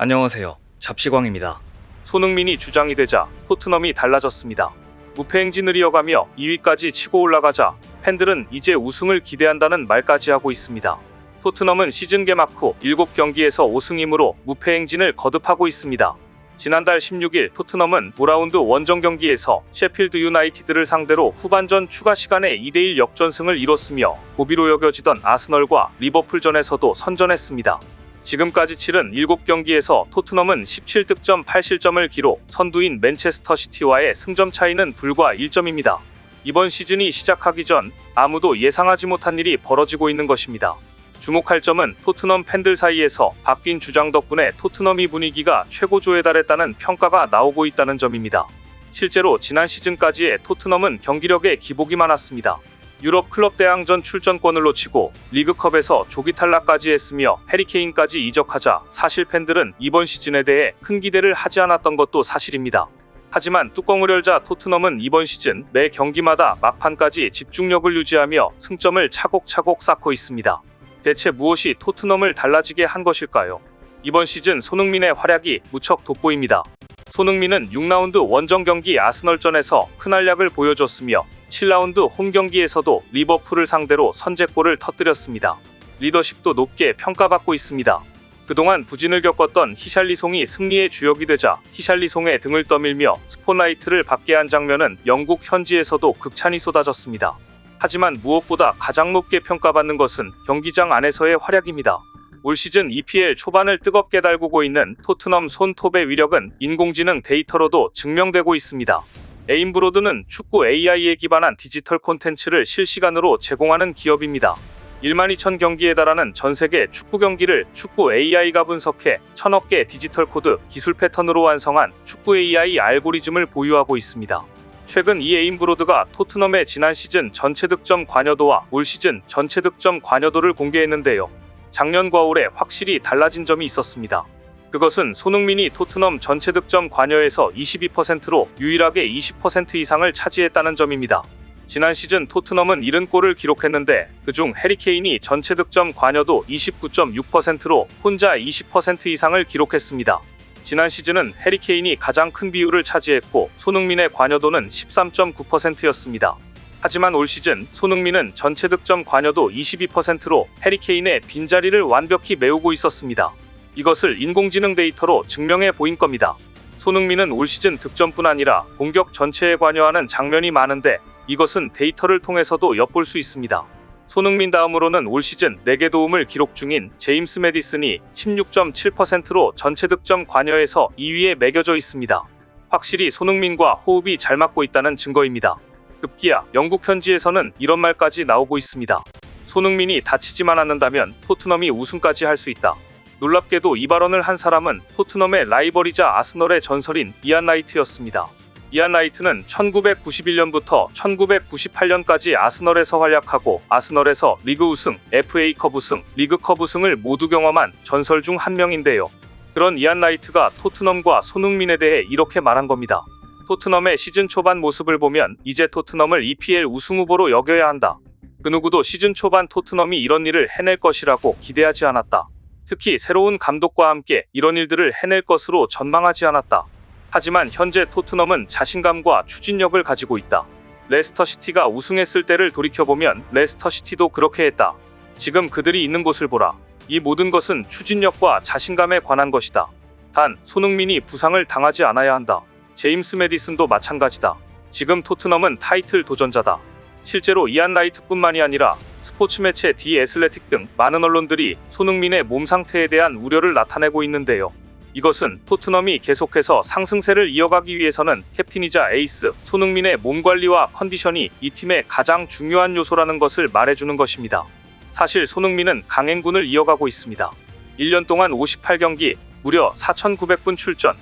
안녕하세요. 잡시광입니다. 손흥민이 주장이 되자 토트넘이 달라졌습니다. 무패 행진을 이어가며 2위까지 치고 올라가자 팬들은 이제 우승을 기대한다는 말까지 하고 있습니다. 토트넘은 시즌 개막 후 7경기에서 5승이므로 무패 행진을 거듭하고 있습니다. 지난달 16일 토트넘은 5라운드 원정 경기에서 셰필드 유나이티드를 상대로 후반전 추가 시간에 2대1 역전승을 이뤘으며 고비로 여겨지던 아스널과 리버풀전에서도 선전했습니다. 지금까지 치른 7경기에서 토트넘은 17득점 8실점을 기록, 선두인 맨체스터 시티와의 승점 차이는 불과 1점입니다. 이번 시즌이 시작하기 전 아무도 예상하지 못한 일이 벌어지고 있는 것입니다. 주목할 점은 토트넘 팬들 사이에서 바뀐 주장 덕분에 토트넘이 분위기가 최고조에 달했다는 평가가 나오고 있다는 점입니다. 실제로 지난 시즌까지의 토트넘은 경기력에 기복이 많았습니다. 유럽 클럽 대항전 출전권을 놓치고 리그컵에서 조기 탈락까지 했으며 해리케인까지 이적하자 사실 팬들은 이번 시즌에 대해 큰 기대를 하지 않았던 것도 사실입니다. 하지만 뚜껑을 열자 토트넘은 이번 시즌 매 경기마다 막판까지 집중력을 유지하며 승점을 차곡차곡 쌓고 있습니다. 대체 무엇이 토트넘을 달라지게 한 것일까요? 이번 시즌 손흥민의 활약이 무척 돋보입니다. 손흥민은 6라운드 원정 경기 아스널전에서 큰 활약을 보여줬으며 7라운드 홈 경기에서도 리버풀을 상대로 선제골을 터뜨렸습니다. 리더십도 높게 평가받고 있습니다. 그동안 부진을 겪었던 히샬리송이 승리의 주역이 되자 히샬리송의 등을 떠밀며 스포트라이트를 받게 한 장면은 영국 현지에서도 극찬이 쏟아졌습니다. 하지만 무엇보다 가장 높게 평가받는 것은 경기장 안에서의 활약입니다. 올 시즌 EPL 초반을 뜨겁게 달구고 있는 토트넘 손톱의 위력은 인공지능 데이터로도 증명되고 있습니다. 에임브로드는 축구 AI에 기반한 디지털 콘텐츠를 실시간으로 제공하는 기업입니다. 12,000경기에 달하는 전세계 축구 경기를 축구 AI가 분석해 1000억 개 디지털 코드 기술 패턴으로 완성한 축구 AI 알고리즘을 보유하고 있습니다. 최근 이 에임브로드가 토트넘의 지난 시즌 전체 득점 관여도와 올 시즌 전체 득점 관여도를 공개했는데요. 작년과 올해 확실히 달라진 점이 있었습니다. 그것은 손흥민이 토트넘 전체 득점 관여에서 22%로 유일하게 20% 이상을 차지했다는 점입니다. 지난 시즌 토트넘은 70골을 기록했는데 그중 해리케인이 전체 득점 관여도 29.6%로 혼자 20% 이상을 기록했습니다. 지난 시즌은 해리케인이 가장 큰 비율을 차지했고 손흥민의 관여도는 13.9%였습니다. 하지만 올 시즌 손흥민은 전체 득점 관여도 22%로 해리케인의 빈자리를 완벽히 메우고 있었습니다. 이것을 인공지능 데이터로 증명해 보인 겁니다. 손흥민은 올 시즌 득점뿐 아니라 공격 전체에 관여하는 장면이 많은데 이것은 데이터를 통해서도 엿볼 수 있습니다. 손흥민 다음으로는 올 시즌 4개 도움을 기록 중인 제임스 매디슨이 16.7%로 전체 득점 관여에서 2위에 매겨져 있습니다. 확실히 손흥민과 호흡이 잘 맞고 있다는 증거입니다. 급기야 영국 현지에서는 이런 말까지 나오고 있습니다. 손흥민이 다치지만 않는다면 토트넘이 우승까지 할 수 있다. 놀랍게도 이 발언을 한 사람은 토트넘의 라이벌이자 아스널의 전설인 이안 라이트였습니다. 이안 라이트는 1991년부터 1998년까지 아스널에서 활약하고 아스널에서 리그 우승, FA컵 우승, 리그컵 우승을 모두 경험한 전설 중 한 명인데요. 그런 이안 라이트가 토트넘과 손흥민에 대해 이렇게 말한 겁니다. 토트넘의 시즌 초반 모습을 보면 이제 토트넘을 EPL 우승 후보로 여겨야 한다. 그 누구도 시즌 초반 토트넘이 이런 일을 해낼 것이라고 기대하지 않았다. 특히 새로운 감독과 함께 이런 일들을 해낼 것으로 전망하지 않았다. 하지만 현재 토트넘은 자신감과 추진력을 가지고 있다. 레스터시티가 우승했을 때를 돌이켜보면 레스터시티도 그렇게 했다. 지금 그들이 있는 곳을 보라. 이 모든 것은 추진력과 자신감에 관한 것이다. 단, 손흥민이 부상을 당하지 않아야 한다. 제임스 매디슨도 마찬가지다. 지금 토트넘은 타이틀 도전자다. 실제로 이안 라이트뿐만이 아니라 스포츠 매체 디 애슬레틱 등 많은 언론들이 손흥민의 몸 상태에 대한 우려를 나타내고 있는데요. 이것은 토트넘이 계속해서 상승세를 이어가기 위해서는 캡틴이자 에이스 손흥민의 몸 관리와 컨디션이 이 팀의 가장 중요한 요소라는 것을 말해주는 것입니다. 사실 손흥민은 강행군을 이어가고 있습니다. 1년 동안 58경기, 무려 4,900분 출전.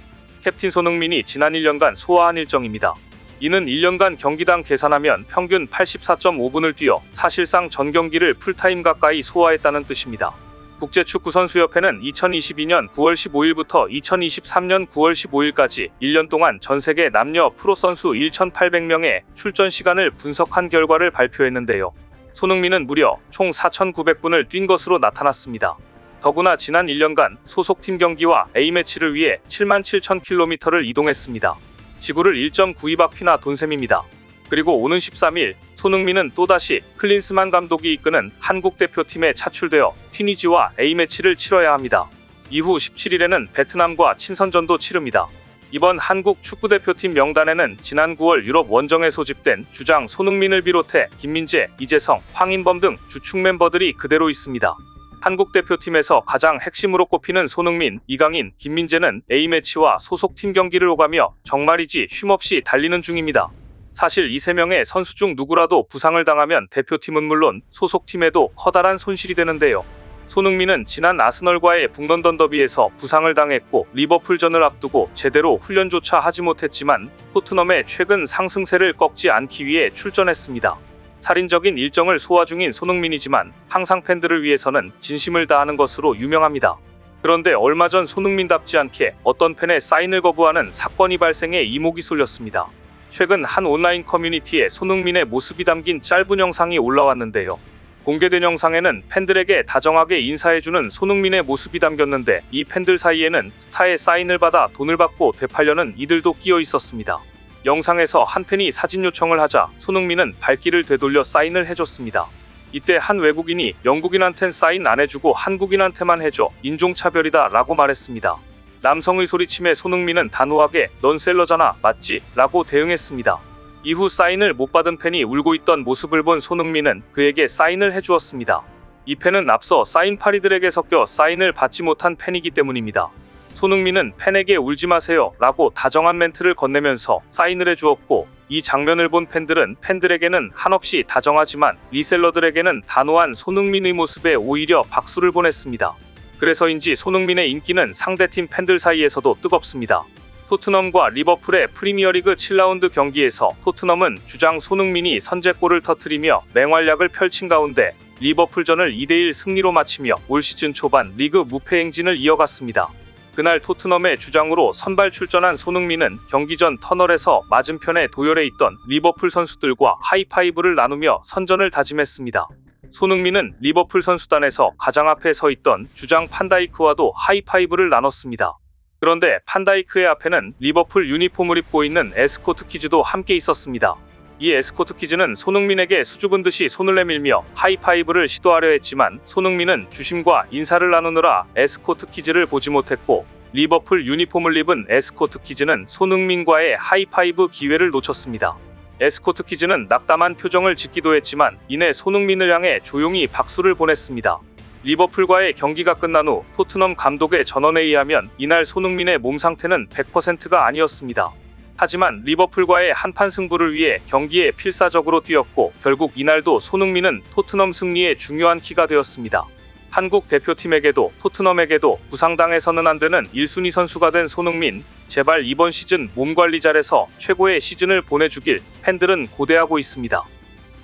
캡틴 손흥민이 지난 1년간 소화한 일정입니다. 이는 1년간 경기당 계산하면 평균 84.5분을 뛰어 사실상 전 경기를 풀타임 가까이 소화했다는 뜻입니다. 국제축구선수협회는 2022년 9월 15일부터 2023년 9월 15일까지 1년 동안 전세계 남녀 프로선수 1,800명의 출전 시간을 분석한 결과를 발표했는데요. 손흥민은 무려 총 4,900분을 뛴 것으로 나타났습니다. 더구나 지난 1년간 소속팀 경기와 A매치를 위해 77,000km를 이동했습니다. 지구를 1.92바퀴나 돈 셈입니다. 그리고 오는 13일 손흥민은 또다시 클린스만 감독이 이끄는 한국 대표팀에 차출되어 튀니지와 A매치를 치러야 합니다. 이후 17일에는 베트남과 친선전도 치릅니다. 이번 한국 축구대표팀 명단에는 지난 9월 유럽 원정에 소집된 주장 손흥민을 비롯해 김민재, 이재성, 황인범 등 주축 멤버들이 그대로 있습니다. 한국 대표팀에서 가장 핵심으로 꼽히는 손흥민, 이강인, 김민재는 A매치와 소속팀 경기를 오가며 정말이지 쉼없이 달리는 중입니다. 사실 이 세 명의 선수 중 누구라도 부상을 당하면 대표팀은 물론 소속팀에도 커다란 손실이 되는데요. 손흥민은 지난 아스널과의 북런던 더비에서 부상을 당했고 리버풀전을 앞두고 제대로 훈련조차 하지 못했지만 토트넘의 최근 상승세를 꺾지 않기 위해 출전했습니다. 살인적인 일정을 소화 중인 손흥민이지만 항상 팬들을 위해서는 진심을 다하는 것으로 유명합니다. 그런데 얼마 전 손흥민답지 않게 어떤 팬의 사인을 거부하는 사건이 발생해 이목이 쏠렸습니다. 최근 한 온라인 커뮤니티에 손흥민의 모습이 담긴 짧은 영상이 올라왔는데요. 공개된 영상에는 팬들에게 다정하게 인사해주는 손흥민의 모습이 담겼는데 이 팬들 사이에는 스타의 사인을 받아 돈을 받고 되팔려는 이들도 끼어 있었습니다. 영상에서 한 팬이 사진 요청을 하자 손흥민은 발길을 되돌려 사인을 해줬습니다. 이때 한 외국인이 영국인한텐 사인 안 해주고 한국인한테만 해줘, 인종차별이다 라고 말했습니다. 남성의 소리침에 손흥민은 단호하게 넌 셀러잖아, 맞지? 라고 대응했습니다. 이후 사인을 못 받은 팬이 울고 있던 모습을 본 손흥민은 그에게 사인을 해주었습니다. 이 팬은 앞서 사인파리들에게 섞여 사인을 받지 못한 팬이기 때문입니다. 손흥민은 팬에게 울지 마세요 라고 다정한 멘트를 건네면서 사인을 해주었고 이 장면을 본 팬들은 팬들에게는 한없이 다정하지만 리셀러들에게는 단호한 손흥민의 모습에 오히려 박수를 보냈습니다. 그래서인지 손흥민의 인기는 상대팀 팬들 사이에서도 뜨겁습니다. 토트넘과 리버풀의 프리미어리그 7라운드 경기에서 토트넘은 주장 손흥민이 선제골을 터뜨리며 맹활약을 펼친 가운데 리버풀전을 2대1 승리로 마치며 올 시즌 초반 리그 무패 행진을 이어갔습니다. 그날 토트넘의 주장으로 선발 출전한 손흥민은 경기 전 터널에서 맞은편에 도열해 있던 리버풀 선수들과 하이파이브를 나누며 선전을 다짐했습니다. 손흥민은 리버풀 선수단에서 가장 앞에 서 있던 주장 판다이크와도 하이파이브를 나눴습니다. 그런데 판다이크의 앞에는 리버풀 유니폼을 입고 있는 에스코트 키즈도 함께 있었습니다. 이 에스코트 키즈는 손흥민에게 수줍은 듯이 손을 내밀며 하이파이브를 시도하려 했지만 손흥민은 주심과 인사를 나누느라 에스코트 키즈를 보지 못했고 리버풀 유니폼을 입은 에스코트 키즈는 손흥민과의 하이파이브 기회를 놓쳤습니다. 에스코트 키즈는 낙담한 표정을 짓기도 했지만 이내 손흥민을 향해 조용히 박수를 보냈습니다. 리버풀과의 경기가 끝난 후 토트넘 감독의 전언에 의하면 이날 손흥민의 몸 상태는 100%가 아니었습니다. 하지만 리버풀과의 한판 승부를 위해 경기에 필사적으로 뛰었고 결국 이날도 손흥민은 토트넘 승리에 중요한 키가 되었습니다. 한국 대표팀에게도 토트넘에게도 부상당해서는 안 되는 1순위 선수가 된 손흥민, 제발 이번 시즌 몸 관리 잘해서 최고의 시즌을 보내주길 팬들은 고대하고 있습니다.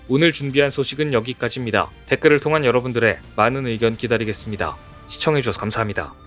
오늘 준비한 소식은 여기까지입니다. 댓글을 통한 여러분들의 많은 의견 기다리겠습니다. 시청해주셔서 감사합니다.